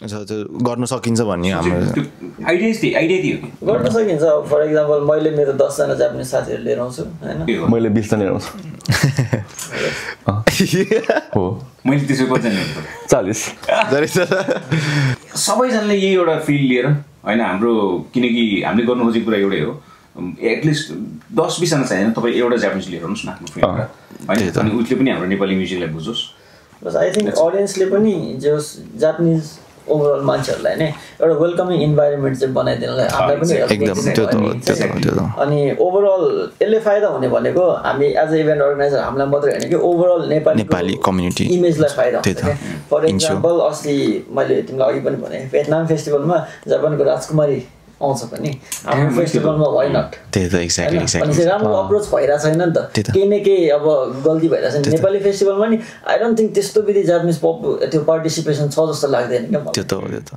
अच्छा त्यो गर्न सकिन्छ भन्ने हाम्रो आइडिया थियो गर्न सकिन्छ फर एक्जाम्पल मैले मेरो 10 जना जापानिज साथीहरु लिएर आउँछु हैन मैले 20 जना लिएर आउँछु हो मैले त्यसो कति जना ल्याउनु 40 सबैजनाले यही एउटा फिल लिएर हैन हाम्रो किनकि हामीले गर्नु खोजेको कुरा एउटै हो एटलिस्ट 10-20 जना चाहिदैन तपाईँ एउटा जापानिज लिएर आउनुहोस् न आफ्नो फिल्ममा हैन अनि उसले पनि हाम्रो नेपाली म्युजिकलाई बुझोस् बस आई थिंक ऑडियन्सले पनि जो जापानिज ओभरअल मान्छेहरुलाई नै एउटा वेलकमिङ इन्भाइरोमेन्ट चाहिँ बनाइदिनलाई हामीलाई पनि एकदम त्यो अनि ओभरअल यसले फाइदा हुने भनेको हामी एज अ इभेन्ट अर्गनाइजर हामीलाई मात्रै हैन कि ओभरअल नेपाली कम्युनिटी इमेजलाई फाइदा हुन्छ फर एक्जाम्पल अस्ति मैले तिमीलाई अघि पनि भने भियतनाम फेस्टिभलमा जापानको राजकुमारी आउँछ पनि हाम्रो फेस्टिभलमा वाइ नट त्यही त एक्ज्याक्टली अनि राम्रो अप्रोच भइरा छैन नि त केही न केही अब गल्ती भइरा छ नेपाली फेस्टिभलमा नि आई डोन्ट थिंक त्यस्तो विधि जापानिज पप त्यो पार्टिसिपेसन छ जस्तो लाग्दैन के मलाई त्यो त